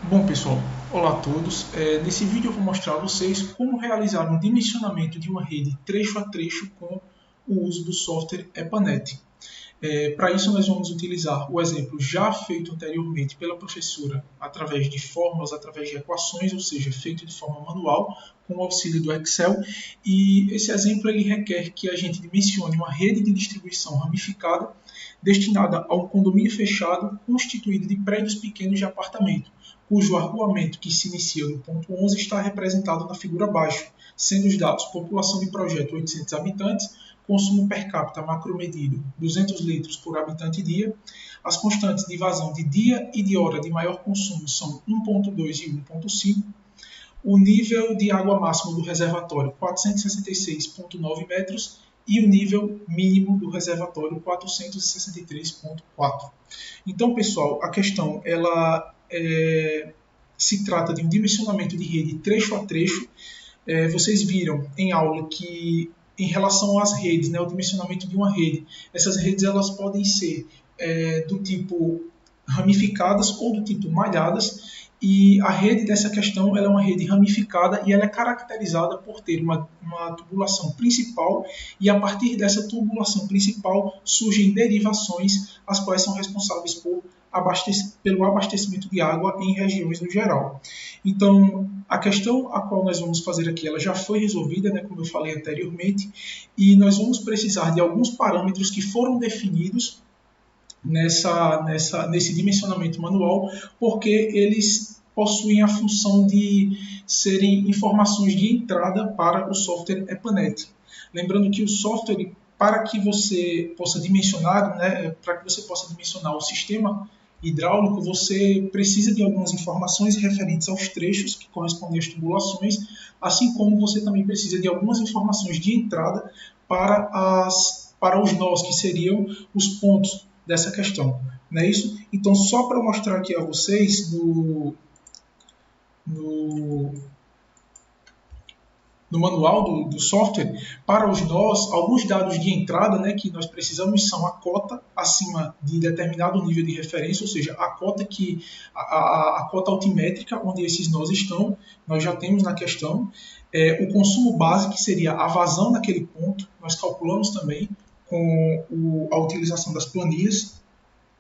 Bom pessoal, olá a todos. Nesse vídeo eu vou mostrar a vocês como realizar um dimensionamento de uma rede trecho a trecho com o uso do software EPANET. Para isso nós vamos utilizar o exemplo já feito anteriormente pela professora através de fórmulas, através de equações, ou seja, feito de forma manual com o auxílio do Excel. E esse exemplo ele requer que a gente dimensione uma rede de distribuição ramificada destinada a um condomínio fechado constituído de prédios pequenos de apartamento, cujo arcoamento que se inicia no ponto 11 está representado na figura abaixo, sendo os dados população de projeto 800 habitantes, consumo per capita macromedido 200 litros por habitante dia, as constantes de vazão de dia e de hora de maior consumo são 1.2 e 1.5, o nível de água máximo do reservatório 466,9 metros e o nível mínimo do reservatório 463,4. Então, pessoal, a questão ela se trata de um dimensionamento de rede trecho a trecho. Vocês viram em aula que em relação às redes, né, o dimensionamento de uma rede, essas redes elas podem ser do tipo ramificadas ou do tipo malhadas, e a rede dessa questão ela é uma rede ramificada e ela é caracterizada por ter uma tubulação principal, e a partir dessa tubulação principal surgem derivações, as quais são responsáveis pelo abastecimento de água em regiões no geral. Então, a questão a qual nós vamos fazer aqui, ela já foi resolvida, né, como eu falei anteriormente, e nós vamos precisar de alguns parâmetros que foram definidos nesse dimensionamento manual, porque eles possuem a função de serem informações de entrada para o software EPANET. Lembrando que o software, para que você possa dimensionar, né, para que você possa dimensionar o sistema hidráulico, você precisa de algumas informações referentes aos trechos que correspondem às tubulações, assim como você também precisa de algumas informações de entrada para os nós, que seriam os pontos dessa questão. Não é isso? Então, só para mostrar aqui a vocês no, no manual do software, para os nós, alguns dados de entrada, né, que nós precisamos são a cota acima de determinado nível de referência, ou seja, a cota a cota altimétrica onde esses nós estão, nós já temos na questão. O consumo base, que seria a vazão naquele ponto, nós calculamos também com a utilização das planilhas,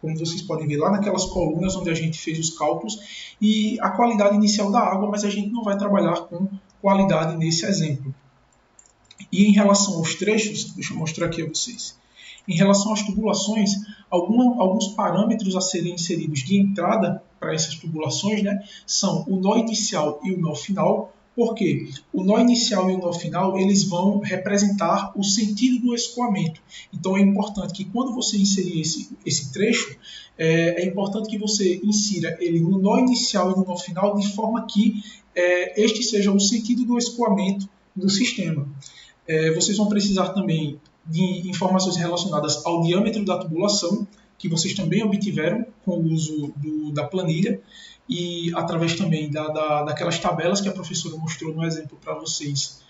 como vocês podem ver lá naquelas colunas onde a gente fez os cálculos, e a qualidade inicial da água, mas a gente não vai trabalhar com qualidade nesse exemplo. E em relação aos trechos, deixa eu mostrar aqui a vocês. Em relação às tubulações, alguns parâmetros a serem inseridos de entrada para essas tubulações, né, são o nó inicial e o nó final, porque o nó inicial e o nó final eles vão representar o sentido do escoamento. Então é importante que quando você inserir esse trecho, é importante que você insira ele no nó inicial e no nó final de forma que este seja o sentido do escoamento do sistema. Vocês vão precisar também de informações relacionadas ao diâmetro da tubulação, que vocês também obtiveram com o uso da planilha, e através também daquelas tabelas que a professora mostrou no exemplo para vocês,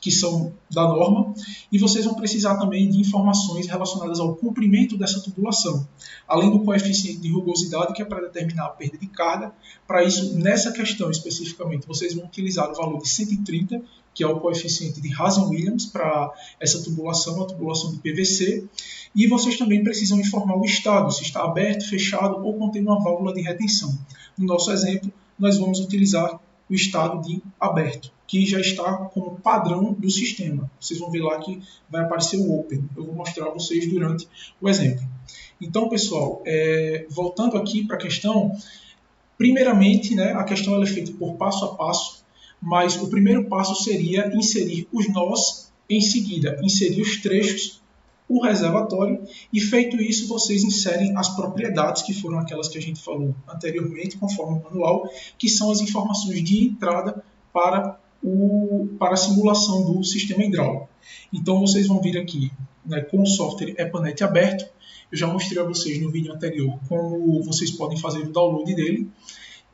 que são da norma, e vocês vão precisar também de informações relacionadas ao comprimento dessa tubulação, além do coeficiente de rugosidade, que é para determinar a perda de carga. Para isso, nessa questão especificamente, vocês vão utilizar o valor de 130, que é o coeficiente de Hazen-Williams para essa tubulação, a tubulação de PVC, e vocês também precisam informar o estado, se está aberto, fechado ou contém uma válvula de retenção. No nosso exemplo, nós vamos utilizar o estado de aberto, que já está como padrão do sistema. Vocês vão ver lá que vai aparecer o Open. Eu vou mostrar a vocês durante o exemplo. Então, pessoal, voltando aqui para a questão, primeiramente, né, a questão ela é feita por passo a passo, mas o primeiro passo seria inserir os nós, em seguida inserir os trechos, o reservatório, e feito isso vocês inserem as propriedades, que foram aquelas que a gente falou anteriormente, conforme o manual, que são as informações de entrada para a simulação do sistema hidráulico. Então vocês vão vir aqui, né, com o software EPANET aberto. Eu já mostrei a vocês no vídeo anterior como vocês podem fazer o download dele,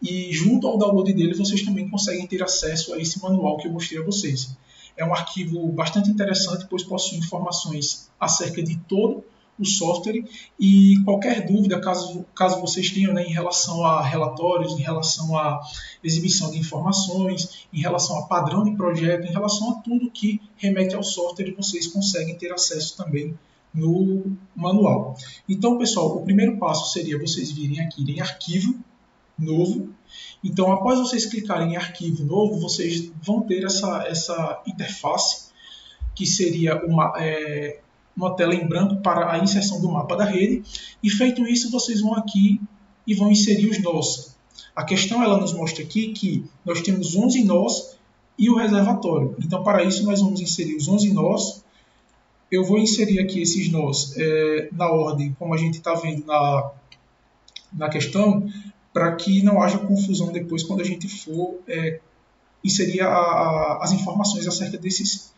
e junto ao download dele vocês também conseguem ter acesso a esse manual que eu mostrei a vocês. É um arquivo bastante interessante, pois possui informações acerca de todo o software, e qualquer dúvida, caso vocês tenham, né, em relação a relatórios, em relação a exibição de informações, em relação a padrão de projeto, em relação a tudo que remete ao software, vocês conseguem ter acesso também no manual. Então, pessoal, o primeiro passo seria vocês virem aqui em arquivo novo. Então, após vocês clicarem em arquivo novo, vocês vão ter essa interface, que seria uma tela em branco para a inserção do mapa da rede. E feito isso, vocês vão aqui e vão inserir os nós. A questão, ela nos mostra aqui que nós temos 11 nós e o reservatório. Então, para isso, nós vamos inserir os 11 nós. Eu vou inserir aqui esses nós na ordem, como a gente está vendo na questão, para que não haja confusão depois quando a gente for inserir as informações acerca desses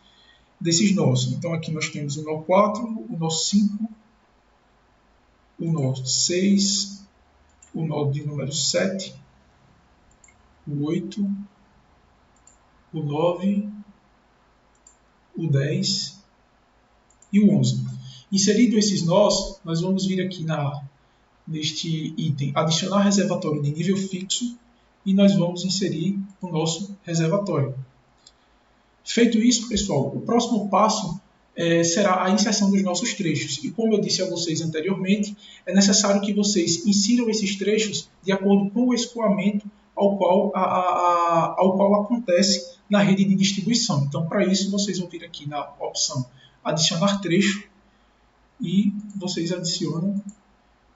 nós. Então, aqui nós temos o nó 4, o nó 5, o nó 6, o nó de número 7, o 8, o 9, o 10 e o 11. Inserido esses nós, nós vamos vir aqui neste item adicionar reservatório de nível fixo e nós vamos inserir o nosso reservatório. Feito isso, pessoal, o próximo passo será a inserção dos nossos trechos. E como eu disse a vocês anteriormente, é necessário que vocês insiram esses trechos de acordo com o escoamento ao qual acontece na rede de distribuição. Então, para isso, vocês vão vir aqui na opção adicionar trecho e vocês adicionam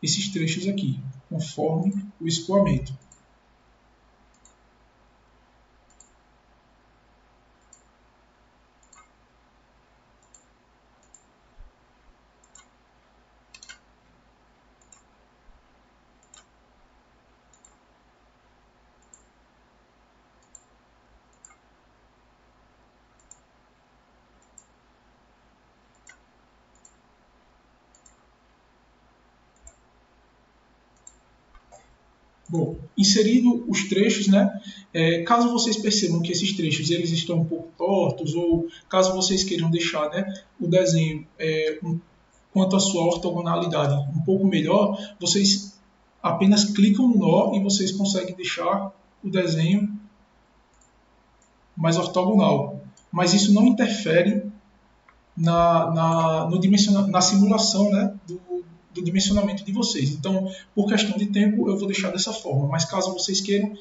esses trechos aqui, conforme o escoamento. Bom, inserido os trechos, né? Caso vocês percebam que esses trechos eles estão um pouco tortos, ou caso vocês queiram deixar, né, o desenho quanto à sua ortogonalidade um pouco melhor, vocês apenas clicam no nó e vocês conseguem deixar o desenho mais ortogonal. Mas isso não interfere na simulação, né, do dimensionamento de vocês. Então, por questão de tempo, eu vou deixar dessa forma. Mas caso vocês queiram,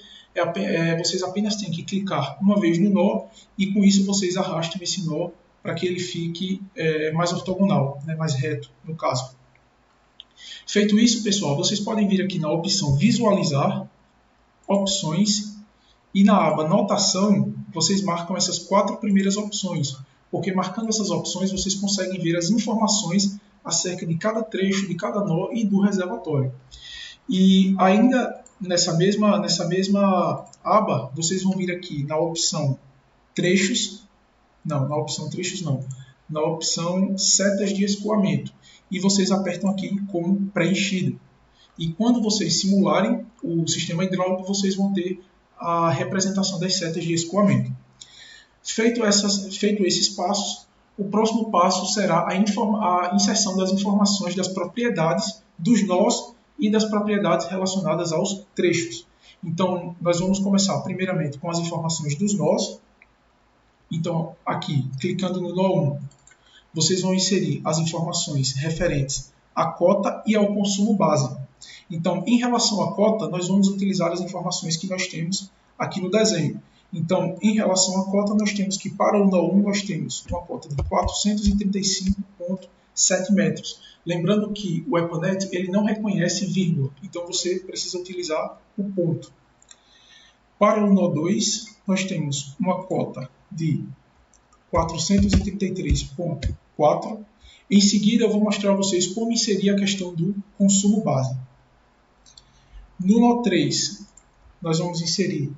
vocês apenas têm que clicar uma vez no nó e com isso vocês arrastam esse nó para que ele fique mais ortogonal, né, mais reto, no caso. Feito isso, pessoal, vocês podem vir aqui na opção Visualizar, Opções, e na aba Notação, vocês marcam essas 4 primeiras opções, porque marcando essas opções, vocês conseguem ver as informações acerca de cada trecho, de cada nó e do reservatório. E ainda nessa mesma aba, vocês vão vir aqui na opção Trechos, na opção Setas de Escoamento, e vocês apertam aqui como preenchido. E quando vocês simularem o sistema hidráulico, vocês vão ter a representação das setas de escoamento. Feito esses passos, o próximo passo será a inserção das informações das propriedades dos nós e das propriedades relacionadas aos trechos. Então, nós vamos começar primeiramente com as informações dos nós. Então, aqui, clicando no nó 1, vocês vão inserir as informações referentes à cota e ao consumo base. Então, em relação à cota, nós vamos utilizar as informações que nós temos aqui no desenho. Então, em relação à cota, nós temos que para o nó 1 nós temos uma cota de 435,7 metros. Lembrando que o EPANET ele não reconhece vírgula, então você precisa utilizar o ponto. Para o nó 2, nós temos uma cota de 433,4. Em seguida, eu vou mostrar a vocês como inserir a questão do consumo base. No nó 3, nós vamos inserir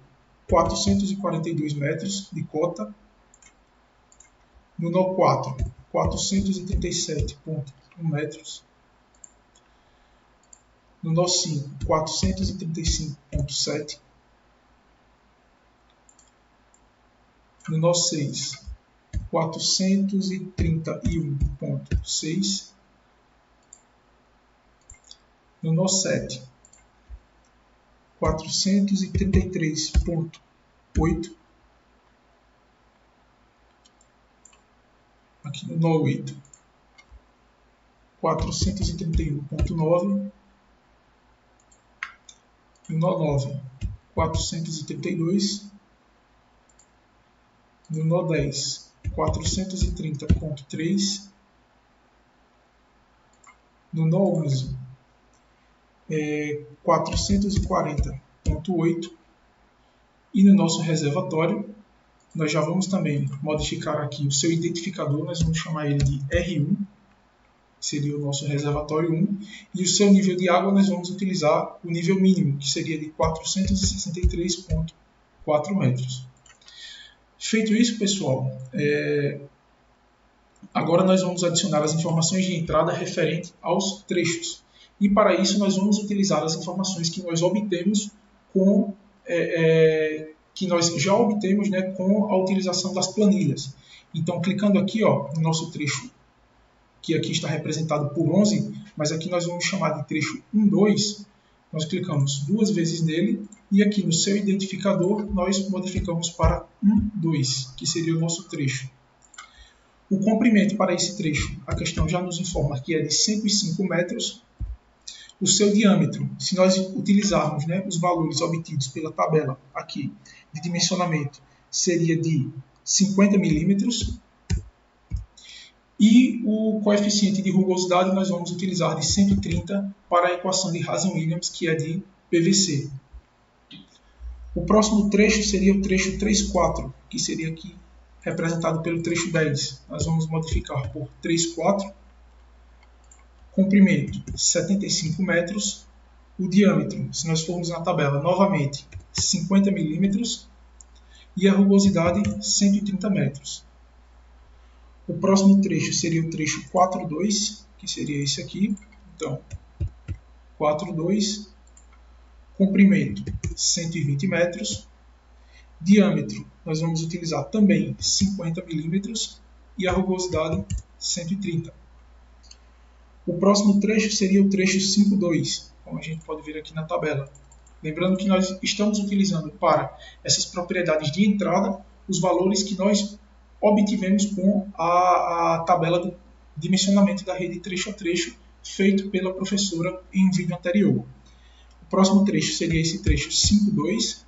442 metros de cota. No nó 4, 437,1 metros. No nó 5, 435,7. No nó 6, 431,6. No nó 7, 433,8. Aqui no nó 8, 431,9. No nó 9, 432. No nó 10, 430,3. No nó 11, 440,8. E no nosso reservatório, nós já vamos também modificar aqui o seu identificador, nós vamos chamar ele de R1, que seria o nosso reservatório 1, e o seu nível de água nós vamos utilizar o nível mínimo, que seria de 463,4 metros. Feito isso, pessoal, agora nós vamos adicionar as informações de entrada referente aos trechos. E para isso nós vamos utilizar as informações que nós obtemos que nós já obtemos, né, com a utilização das planilhas. Então, clicando aqui, ó, no nosso trecho, que aqui está representado por 11, mas aqui nós vamos chamar de trecho 1,2, nós clicamos 2 vezes nele, e aqui no seu identificador nós modificamos para 1,2, que seria o nosso trecho. O comprimento para esse trecho, a questão já nos informa que é de 105 metros. O seu diâmetro, se nós utilizarmos, né, os valores obtidos pela tabela aqui de dimensionamento, seria de 50 milímetros. E o coeficiente de rugosidade nós vamos utilizar de 130 para a equação de Hazen-Williams, que é de PVC. O próximo trecho seria o trecho 3,4, que seria aqui representado pelo trecho 10. Nós vamos modificar por 3,4. Comprimento 75 metros. O diâmetro, se nós formos na tabela novamente, 50 milímetros. E a rugosidade 130 metros. O próximo trecho seria o trecho 4,2, que seria esse aqui. Então, 4,2. Comprimento 120 metros. Diâmetro, nós vamos utilizar também 50 milímetros. E a rugosidade 130. O próximo trecho seria o trecho 5,2, como a gente pode ver aqui na tabela. Lembrando que nós estamos utilizando para essas propriedades de entrada os valores que nós obtivemos com a tabela de dimensionamento da rede trecho a trecho feito pela professora em um vídeo anterior. O próximo trecho seria esse trecho 5,2,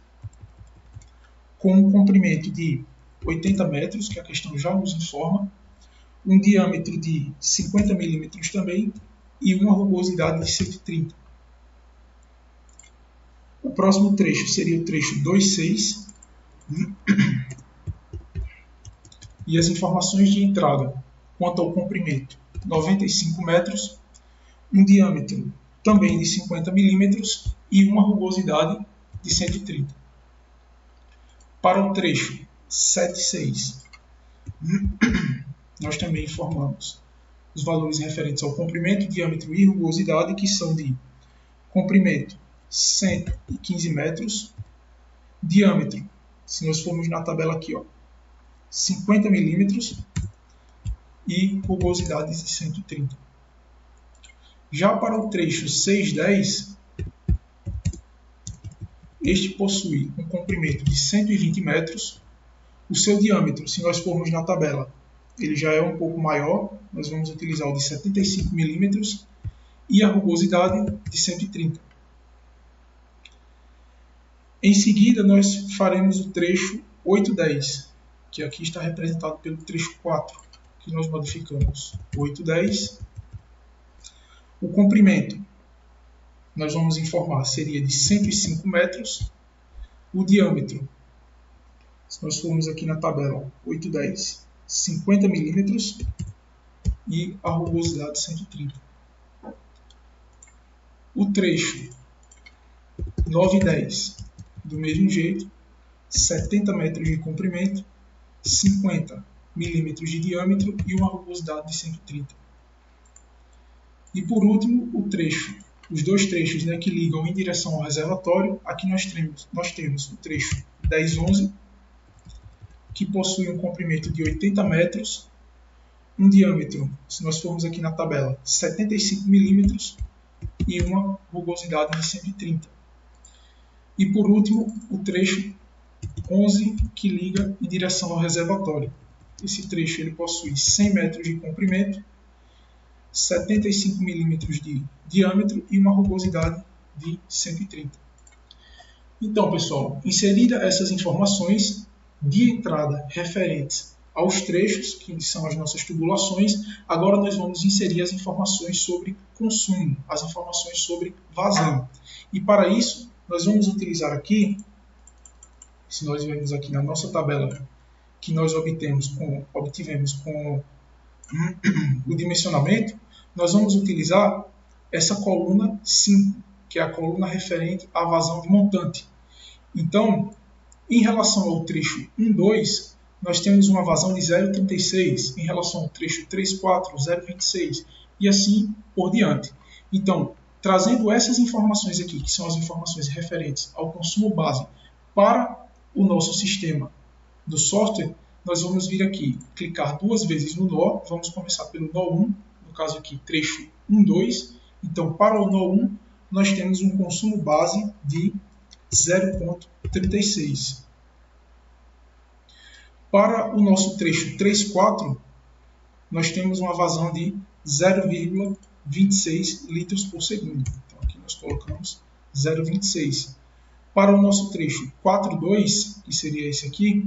com um comprimento de 80 metros, que a questão já nos informa, um diâmetro de 50 milímetros também e uma rugosidade de 130. O próximo trecho seria o trecho 2,6 e as informações de entrada quanto ao comprimento 95 metros, um diâmetro também de 50 milímetros e uma rugosidade de 130. Para o trecho 7,6 nós também informamos os valores referentes ao comprimento, diâmetro e rugosidade, que são de comprimento 115 metros, diâmetro, se nós formos na tabela aqui, ó, 50 milímetros e rugosidade de 130. Já para o trecho 6,10, este possui um comprimento de 120 metros, o seu diâmetro, se nós formos na tabela, ele já é um pouco maior, nós vamos utilizar o de 75 milímetros e a rugosidade de 130. Em seguida, nós faremos o trecho 8,10, que aqui está representado pelo trecho 4, que nós modificamos 8,10. O comprimento, nós vamos informar, seria de 105 metros. O diâmetro, se nós formos aqui na tabela 8,10, 50 milímetros e a rugosidade 130. O trecho 9,10, do mesmo jeito, 70 metros de comprimento, 50 milímetros de diâmetro e uma rugosidade de 130. E por último, os dois trechos, né, que ligam em direção ao reservatório. Aqui nós temos o trecho 10,11, que possui um comprimento de 80 metros, um diâmetro, se nós formos aqui na tabela, 75 milímetros e uma rugosidade de 130. E por último, o trecho 11 que liga em direção ao reservatório. Esse trecho ele possui 100 metros de comprimento, 75 milímetros de diâmetro e uma rugosidade de 130. Então, pessoal, inseridas essas informações de entrada referentes aos trechos, que são as nossas tubulações, agora nós vamos inserir as informações sobre consumo, as informações sobre vazão. E para isso, nós vamos utilizar aqui, se nós vermos aqui na nossa tabela que nós obtivemos com o dimensionamento, nós vamos utilizar essa coluna 5, que é a coluna referente à vazão de montante. Então, em relação ao trecho 1,2, nós temos uma vazão de 0,36, em relação ao trecho 3,4, 0,26, e assim por diante. Então, trazendo essas informações aqui, que são as informações referentes ao consumo base para o nosso sistema do software, nós vamos vir aqui, clicar duas vezes no nó, vamos começar pelo nó 1, no caso aqui, trecho 1,2. Então, para o nó 1, nós temos um consumo base de 0,36. Para o nosso trecho 3,4, nós temos uma vazão de 0,26 litros por segundo. Então, aqui nós colocamos 0,26. Para o nosso trecho 4,2, que seria esse aqui,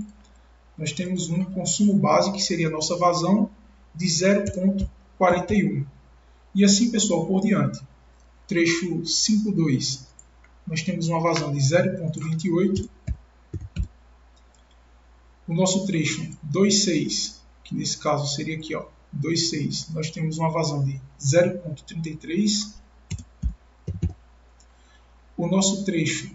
nós temos um consumo base, que seria a nossa vazão, de 0,41. E assim, pessoal, por diante. Trecho 5,2, nós temos uma vazão de 0,28. O nosso trecho 2,6, que nesse caso seria aqui, 2,6, nós temos uma vazão de 0,33. O nosso trecho,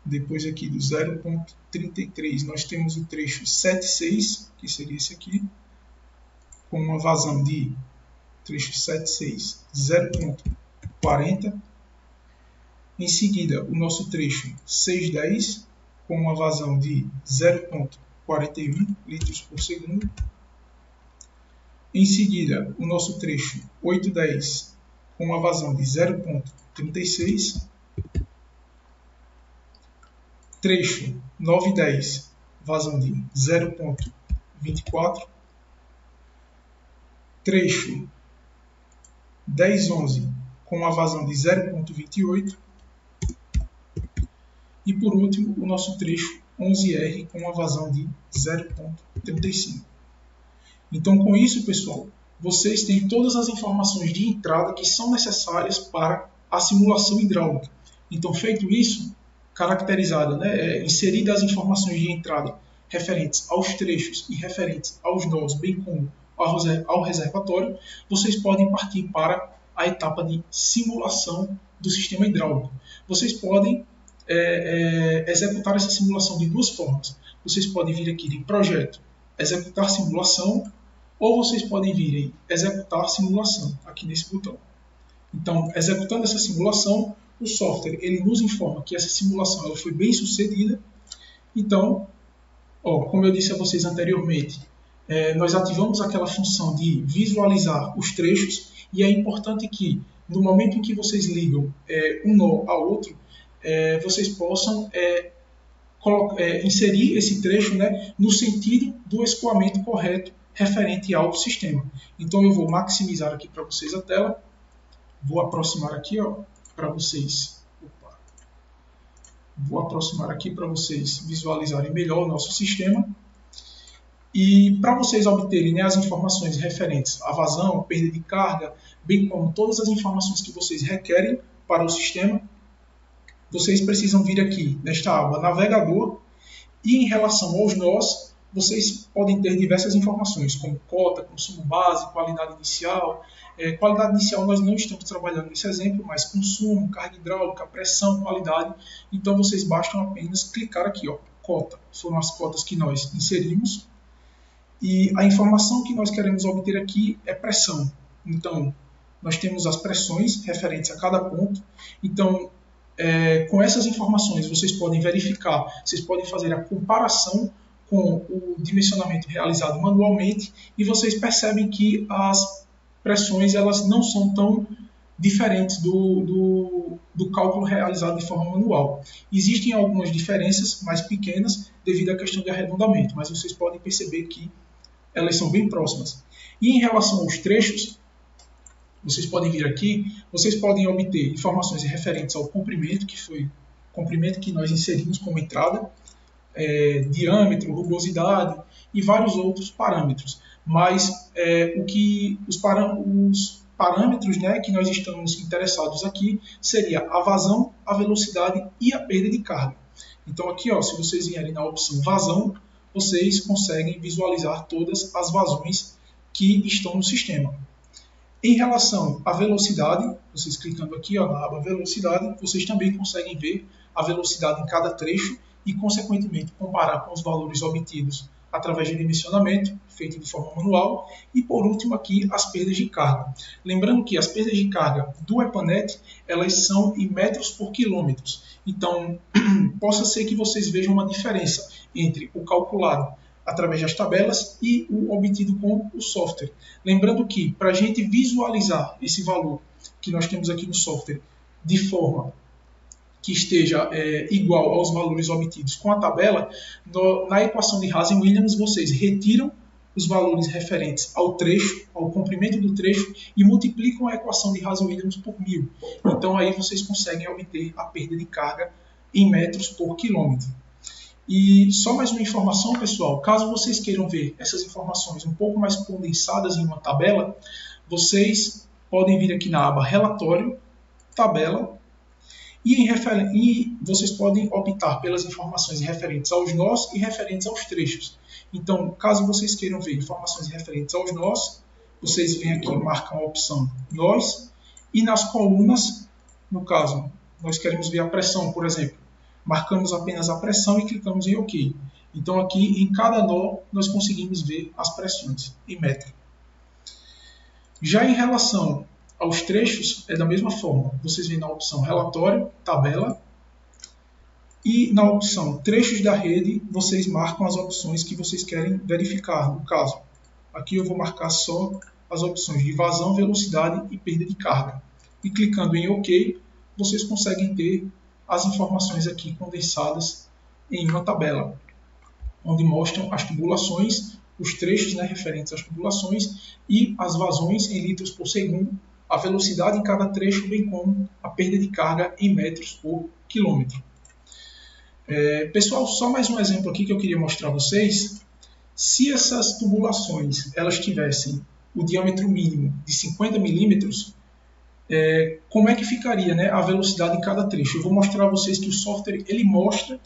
depois aqui do 0,33, nós temos o trecho 7,6, que seria esse aqui, com uma vazão de trecho 7,6, 0,40. Em seguida, o nosso trecho 6,10, com uma vazão de 0,41 litros por segundo. Em seguida, o nosso trecho 8,10, com uma vazão de 0,36. Trecho 9,10, vazão de 0,24. Trecho 10,11, com uma vazão de 0,28. E por último, o nosso trecho 11R, com uma vazão de 0,35. Então, com isso, pessoal, vocês têm todas as informações de entrada que são necessárias para a simulação hidráulica. Então, feito isso, caracterizada, inseridas as informações de entrada referentes aos trechos e referentes aos nós, bem como ao reservatório, vocês podem partir para a etapa de simulação do sistema hidráulico. Vocês podem executar essa simulação de duas formas. Vocês podem vir aqui em projeto, executar simulação, ou vocês podem vir em executar simulação, aqui nesse botão. Então, executando essa simulação, o software ele nos informa que essa simulação ela foi bem sucedida. Então, como eu disse a vocês anteriormente, nós ativamos aquela função de visualizar os trechos, e é importante que, no momento em que vocês ligam um nó ao outro, vocês possam inserir esse trecho, no sentido do escoamento correto referente ao sistema. Então eu vou maximizar aqui para vocês a tela, vou aproximar aqui para vocês. Vou aproximar aqui para vocês visualizarem melhor o nosso sistema. E para vocês obterem as informações referentes à vazão, perda de carga, bem como todas as informações que vocês requerem para o sistema, vocês precisam vir aqui nesta aba navegador, e em relação aos nós, vocês podem ter diversas informações, como cota, consumo base, qualidade inicial. Qualidade inicial nós não estamos trabalhando nesse exemplo, mas consumo, carga hidráulica, pressão, qualidade. Então vocês bastam apenas clicar aqui, cota. Foram as cotas que nós inserimos. E a informação que nós queremos obter aqui é pressão. Então, nós temos as pressões referentes a cada ponto. Então, com essas informações, vocês podem verificar, vocês podem fazer a comparação com o dimensionamento realizado manualmente, e vocês percebem que as pressões elas não são tão diferentes do cálculo realizado de forma manual. Existem algumas diferenças mais pequenas devido à questão de arredondamento, mas vocês podem perceber que elas são bem próximas. E em relação aos trechos, vocês podem vir aqui, vocês podem obter informações referentes ao comprimento, que foi o comprimento que nós inserimos como entrada, diâmetro, rugosidade e vários outros parâmetros. Mas os parâmetros, né, que nós estamos interessados aqui seria a vazão, a velocidade e a perda de carga. Então aqui, ó, se vocês vierem na opção vazão, vocês conseguem visualizar todas as vazões que estão no sistema. Em relação à velocidade, vocês clicando aqui, ó, na aba velocidade, vocês também conseguem ver a velocidade em cada trecho e, consequentemente, comparar com os valores obtidos através de dimensionamento, feito de forma manual, e por último aqui as perdas de carga. Lembrando que as perdas de carga do EPANET, elas são em metros por quilômetros. Então, possa ser que vocês vejam uma diferença entre o calculado através das tabelas e o obtido com o software. Lembrando que, para a gente visualizar esse valor que nós temos aqui no software de forma que esteja igual aos valores obtidos com a tabela, na equação de Hazen-Williams vocês retiram os valores referentes ao trecho, ao comprimento do trecho, e multiplicam a equação de Hazen-Williams por 1000. Então aí vocês conseguem obter a perda de carga em metros por quilômetro. E só mais uma informação, pessoal, caso vocês queiram ver essas informações um pouco mais condensadas em uma tabela, vocês podem vir aqui na aba Relatório, Tabela, e vocês podem optar pelas informações referentes aos nós e referentes aos trechos. Então, caso vocês queiram ver informações referentes aos nós, vocês vêm aqui e marcam a opção nós, e nas colunas, no caso, nós queremos ver a pressão, por exemplo, marcamos apenas a pressão e clicamos em OK. Então, aqui, em cada nó, nós conseguimos ver as pressões em metro. Já em relação aos trechos, é da mesma forma. Vocês vêm na opção Relatório, Tabela, e na opção Trechos da rede, vocês marcam as opções que vocês querem verificar. No caso, aqui eu vou marcar só as opções de vazão, velocidade e perda de carga. E clicando em OK, vocês conseguem ter as informações aqui condensadas em uma tabela, onde mostram as tubulações, os trechos, né, referentes às tubulações e as vazões em litros por segundo, a velocidade em cada trecho, bem como a perda de carga em metros por quilômetro. Pessoal, só mais um exemplo aqui que eu queria mostrar a vocês. Se essas tubulações elas tivessem o diâmetro mínimo de 50 milímetros, como é que ficaria, né, a velocidade em cada trecho? Eu vou mostrar a vocês que o software ele mostra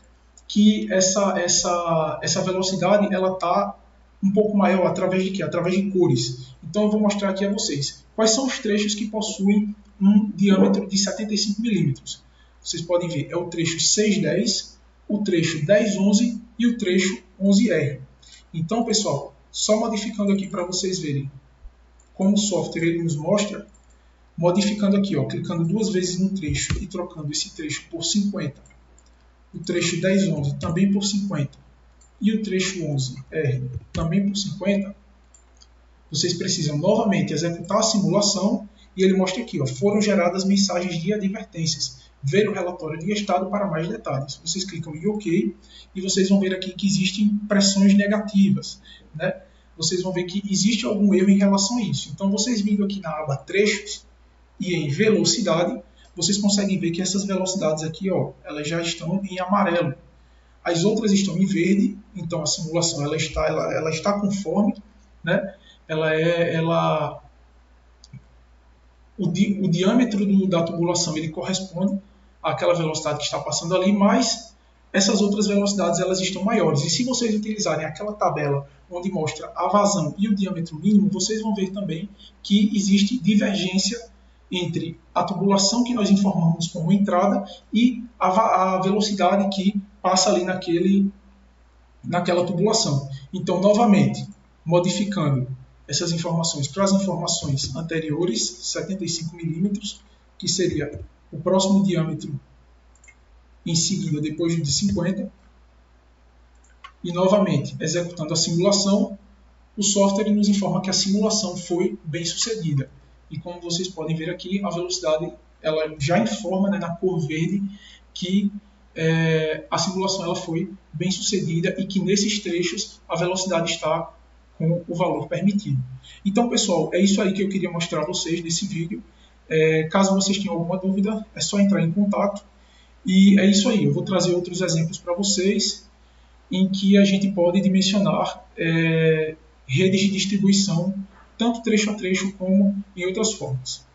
que essa velocidade ela está um pouco maior através de quê? Através de cores. Então eu vou mostrar aqui a vocês quais são os trechos que possuem um diâmetro de 75 milímetros. Vocês podem ver, é o trecho 610, o trecho 1011 e o trecho 11R. Então, pessoal, só modificando aqui para vocês verem como o software ele nos mostra, modificando aqui, ó, clicando duas vezes no trecho e trocando esse trecho por 50, o trecho 1011 também por 50 e o trecho 11R também por 50, vocês precisam novamente executar a simulação e ele mostra aqui, ó, foram geradas mensagens de advertências. Ver o relatório de estado para mais detalhes. Vocês clicam em OK e vocês vão ver aqui que existem pressões negativas, né? Vocês vão ver que existe algum erro em relação a isso. Então, vocês vindo aqui na aba Trechos e em Velocidade, vocês conseguem ver que essas velocidades aqui, ó, elas já estão em amarelo. As outras estão em verde, então a simulação ela está conforme, né? O diâmetro da tubulação ele corresponde àquela velocidade que está passando ali, mas essas outras velocidades elas estão maiores. E se vocês utilizarem aquela tabela onde mostra a vazão e o diâmetro mínimo, vocês vão ver também que existe divergência entre a tubulação que nós informamos como entrada e a velocidade que passa ali naquela tubulação. Então, novamente, modificando essas informações para as informações anteriores, 75 milímetros, que seria o próximo diâmetro em seguida, depois de 50. E novamente, executando a simulação, o software nos informa que a simulação foi bem sucedida. E como vocês podem ver aqui, a velocidade ela já informa, né, na cor verde que a simulação ela foi bem sucedida e que nesses trechos a velocidade está com o valor permitido. Então, pessoal, é isso aí que eu queria mostrar a vocês nesse vídeo. Caso vocês tenham alguma dúvida, é só entrar em contato. E é isso aí, eu vou trazer outros exemplos para vocês em que a gente pode dimensionar redes de distribuição, tanto trecho a trecho como em outras formas.